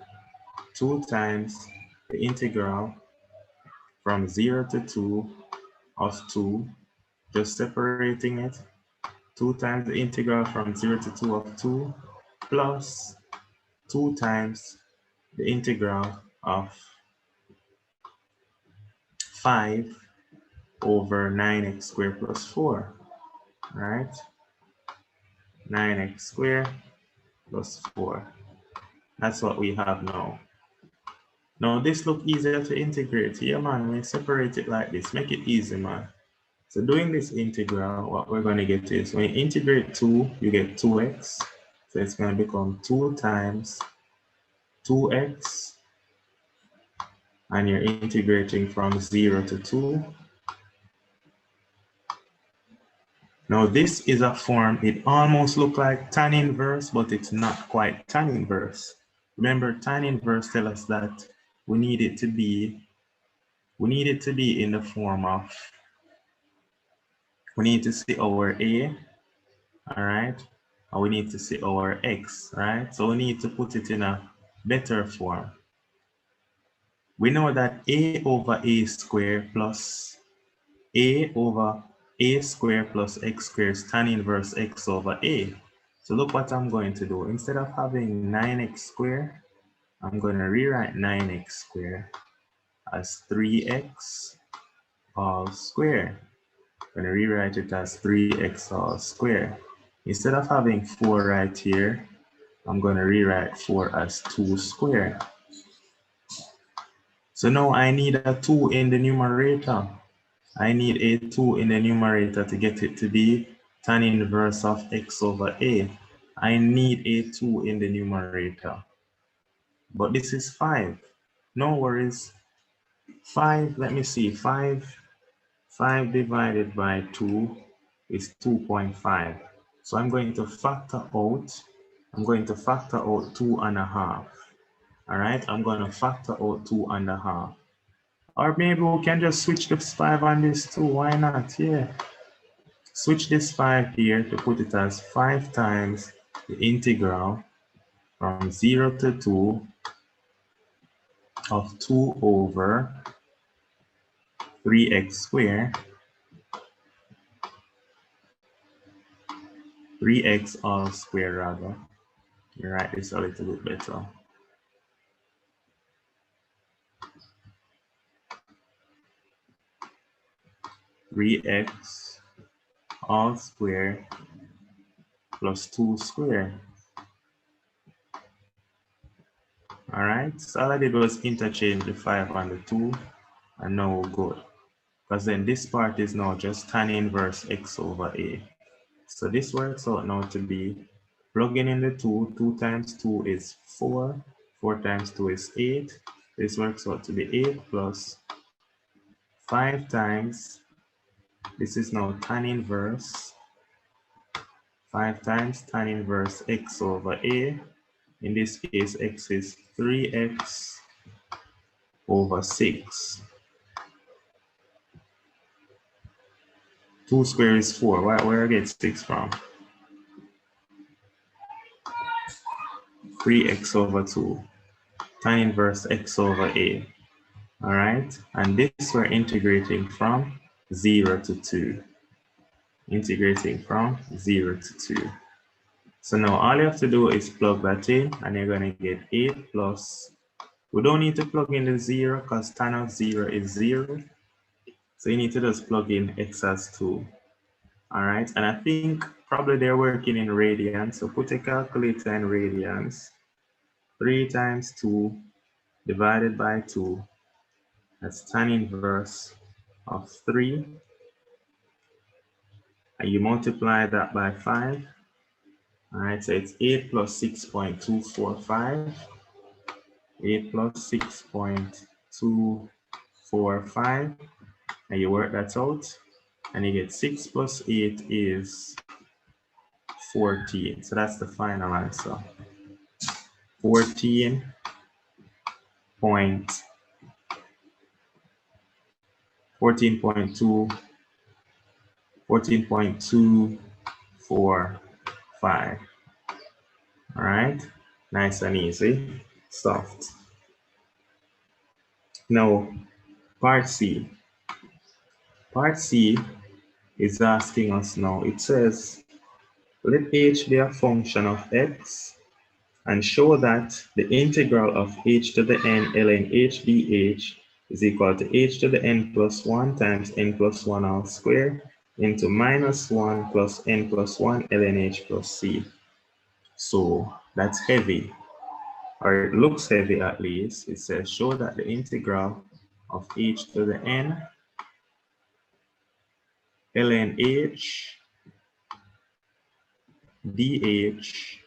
2 times the integral from 0 to 2 of 2, just separating it, 2 times the integral from 0 to 2 of 2 plus 2 times the integral of 5 over 9x squared plus 4, right? 9x squared plus 4. That's what we have now. Now this look easier to integrate. Yeah, man, we separate it like this. Make it easy, man. So doing this integral, what we're going to get is when you integrate 2, you get 2x. So it's going to become 2 times 2x. And you're integrating from 0 to 2. Now this is a form, it almost looks like tan inverse, but it's not quite tan inverse. Remember, tan inverse tells us that we need it to be in the form of, we need to see our a, all right? And we need to see our x, right? So we need to put it in a better form. We know that a over a squared plus a over a squared plus x squared is tan inverse x over a. So look what I'm going to do. Instead of having 9x squared, I'm going to rewrite 9x squared as 3x all squared. I'm going to rewrite it as 3x all squared. Instead of having 4 right here, I'm going to rewrite 4 as 2 squared. So now I need a 2 in the numerator. I need a 2 in the numerator to get it to be tan inverse of x over a. I need a 2 in the numerator. But this is 5. No worries. 5, let me see, 5 divided by 2 is 2.5. So I'm going to factor out 2.5. All right, I'm going to factor out 2.5. Or maybe we can just switch this 5 on this 2. Why not? Yeah. Switch this 5 here to put it as 5 times the integral from 0 to 2 of 2 over 3x squared, 3x all squared rather. You write this a little bit better. (3x) all squared plus 2 squared. All right, so all I did was interchange the 5 and the 2, and now we're good. Because then this part is now just tan inverse x over a. So this works out now to be, plugging in the 2, 2 times 2 is 4, 4 times 2 is 8. This works out to be 8 plus 5 times, this is now tan inverse, 5 times tan inverse x over a. In this case, x is 3x over 6. 2 squared is 4. Where I get 6 from? 3x over 2. Tan inverse x over a. All right, and this we're integrating from 0 to 2. Integrating from 0 to 2. So now all you have to do is plug that in, and you're going to get 8 plus, we don't need to plug in the 0 because tan of 0 is 0. So you need to just plug in x as 2. All right, and I think probably they're working in radians. So put a calculator in radians. 3 times 2 divided by 2. That's tan inverse of 3. And you multiply that by 5. All right, so it's 8 plus 6.245. 8 plus 6.245. And you work that out. And you get 6 plus 8 is 14. So that's the final answer. 14.245. All right, nice and easy, soft. Now, part C. Part C is asking us now, it says, let h be a function of x and show that the integral of h to the n ln h dh is equal to h to the n plus 1 times n plus 1 all squared into minus 1 plus n plus 1 ln h plus c. So that's heavy, or it looks heavy at least. It says show that the integral of h to the n ln h dh,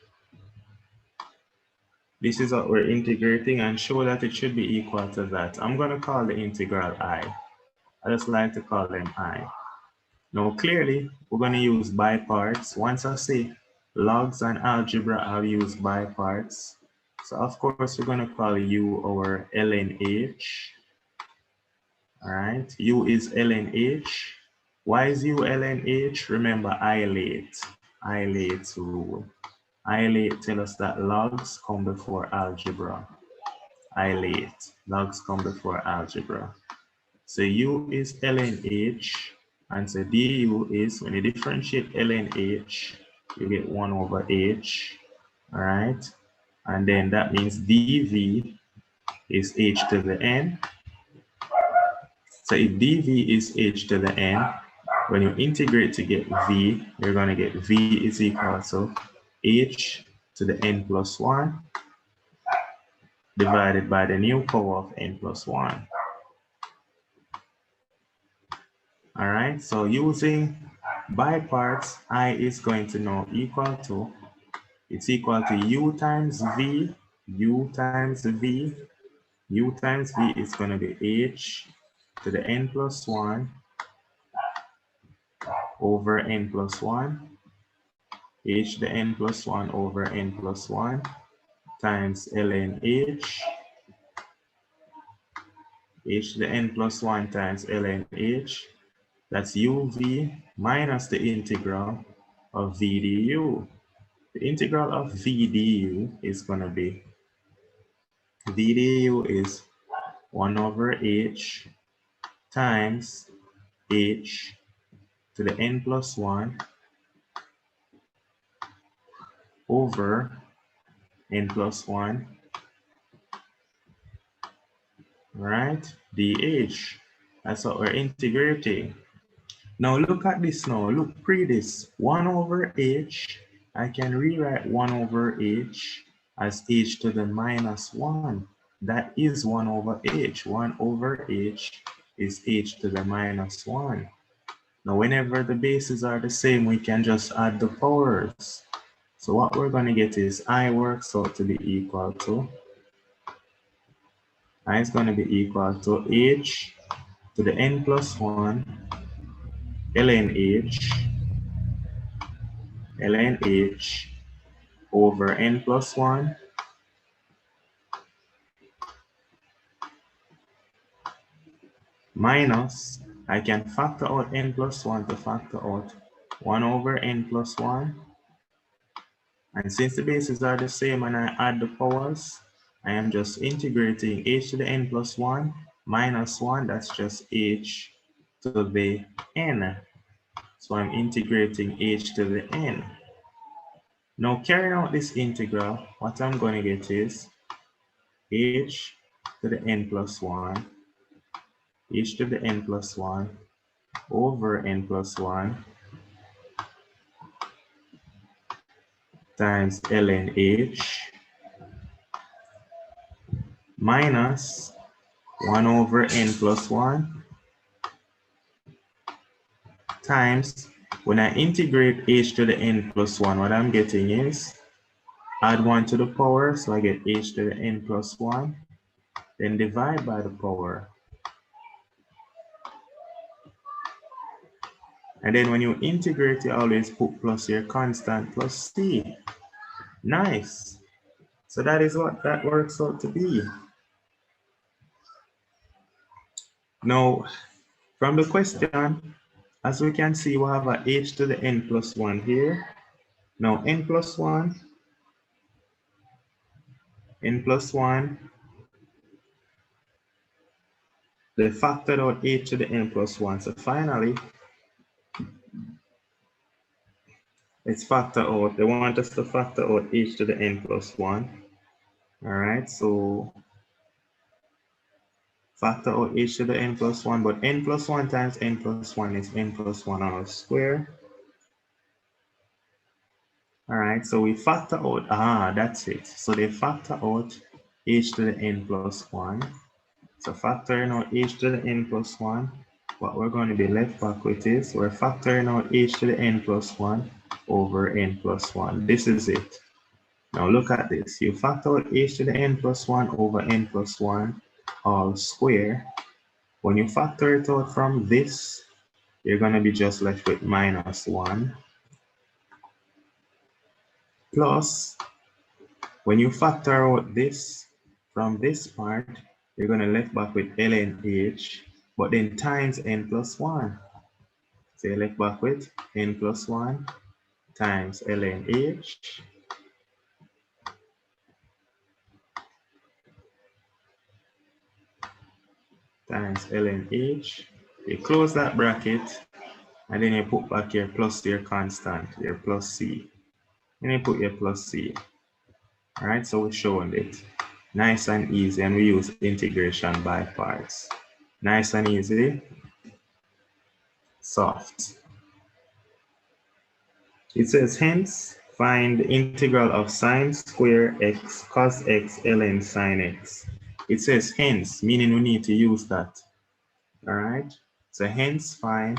this is what we're integrating, and show that it should be equal to that. I'm going to call the integral I. I just like to call them I. Now clearly, we're going to use by parts. Once I say logs and algebra, I'll use by parts. So of course, we're going to call U our ln h. All right, U is ln h. Why is U ln h? Remember ILATE rule. ILATE tells us that logs come before algebra. ILATE, logs come before algebra. So U is ln h, and so du is, when you differentiate ln h, you get 1 over h, all right? And then that means dv is h to the n. So if dv is h to the n, when you integrate to get v, you're going to get v is equal to h to the n plus 1 divided by the new power of n plus 1. All right, so using by parts, I is going to now equal to, it's equal to u times v, u times v, u times v is going to be h to the n plus 1 over n plus 1, h to the n plus 1 over n plus 1 times ln h to the n plus 1 times ln h. That's uv minus the integral of v du. The integral of v du is going to be, v du is 1 over h times h to the n plus 1 over n plus 1, right? dh. That's what we're integrating. Now look at this now. Look pre this. 1 over h. I can rewrite 1 over h as h to the minus 1. That is 1 over h. 1 over h is h to the minus 1. Now whenever the bases are the same, we can just add the powers. So what we're going to get is I works out to be equal to, I is going to be equal to h to the n plus 1 ln h over n plus 1 minus, I can factor out n plus 1 to factor out 1 over n plus 1. And since the bases are the same and I add the powers, I am just integrating h to the n plus 1 minus 1. That's just h to the n. So I'm integrating h to the n. Now carrying out this integral, what I'm going to get is h to the n plus 1, h to the n plus 1 over n plus 1 times ln h minus 1 over n plus 1 times, when I integrate h to the n plus 1, what I'm getting is add 1 to the power, so I get h to the n plus 1, then divide by the power. And then when you integrate, you always put plus your constant plus c. Nice. So that is what that works out to be. Now, from the question, as we can see, we have a h to the n plus 1 here. Now, n plus 1, they factored out h to the n plus 1. So finally, let's factor out. They want us to factor out h to the n plus 1. All right, so factor out h to the n plus 1, but n plus 1 times n plus 1 is n plus 1 all square. All right, so we factor out, that's it. So they factor out h to the n plus 1. So factoring out h to the n plus 1, what we're going to be left back with is we're factoring out h to the n plus 1 over n plus 1. This is it. Now look at this. You factor out h to the n plus 1 over n plus 1 all square. When you factor it out from this, you're going to be just left with minus 1. Plus, when you factor out this from this part, you're going to left back with ln h, but then times n plus 1. So you're left back with n plus 1 times ln h times ln h. You close that bracket, and then you put back your plus your constant, your plus c. And you put your plus c. All right, so we're showing it. Nice and easy, and we use integration by parts. Nice and easy, soft. It says, hence, find the integral of sine square x cos x ln sine x. It says hence, meaning we need to use that. All right, so hence find.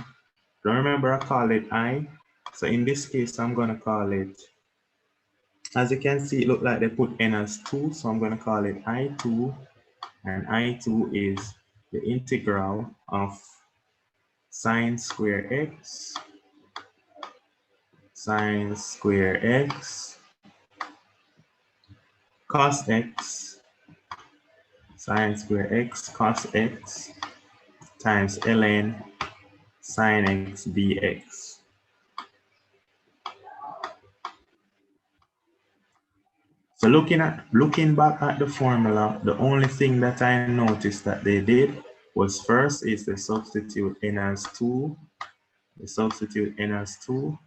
Don't remember I call it I. So in this case, I'm going to call it, as you can see, it look like they put n as 2. So I'm going to call it I2. And I2 is the integral of sine square x, sine square x, cos x, sine square x, cos x, times ln sine x dx. So looking back at the formula, the only thing that I noticed that they did was first is they substitute n as 2. They substitute n as 2.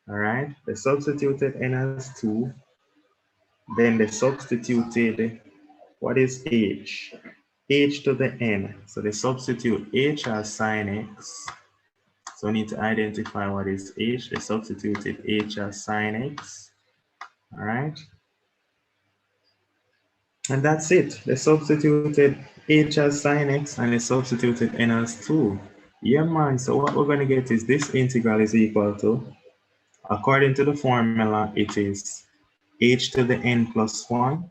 All right, they substituted n as 2. Then they substituted, what is h? H to the n. So they substitute h as sine x. So we need to identify what is h. They substituted h as sine x. All right. And that's it. They substituted h as sine x and they substituted n as 2. Yeah, man. So what we're going to get is this integral is equal to, according to the formula, it is h to the n plus 1.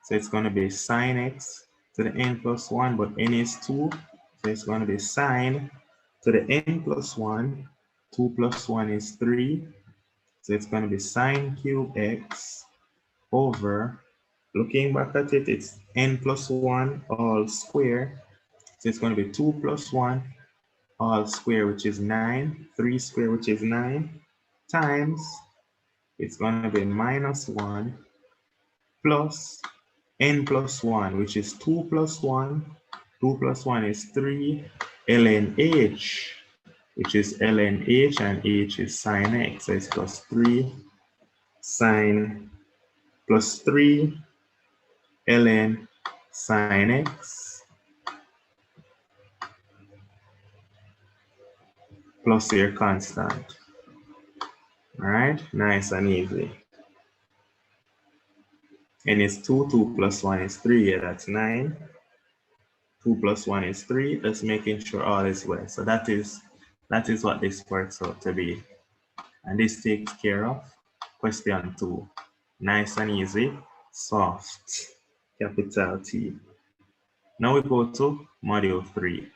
So it's going to be sine x to the n plus 1, but n is 2. So it's going to be sine to the n plus 1. 2 plus 1 is 3. So it's going to be sine cube x over, looking back at it, it's n plus 1 all square. So it's going to be 2 plus 1 all square, which is 9. 3 square, which is 9, times, it's going to be minus 1 plus n plus 1, which is 2 plus 1. 2 plus 1 is 3, ln h, which is ln h, and h is sine x. So it's plus 3 sine plus 3 ln sine x plus your constant. All right, nice and easy. N is 2, 2 plus 1 is 3, yeah, that's 9. 2 plus 1 is 3, just making sure all is well. So that is what this works out to be. And this takes care of question 2. Nice and easy, soft, capital T. Now we go to module 3.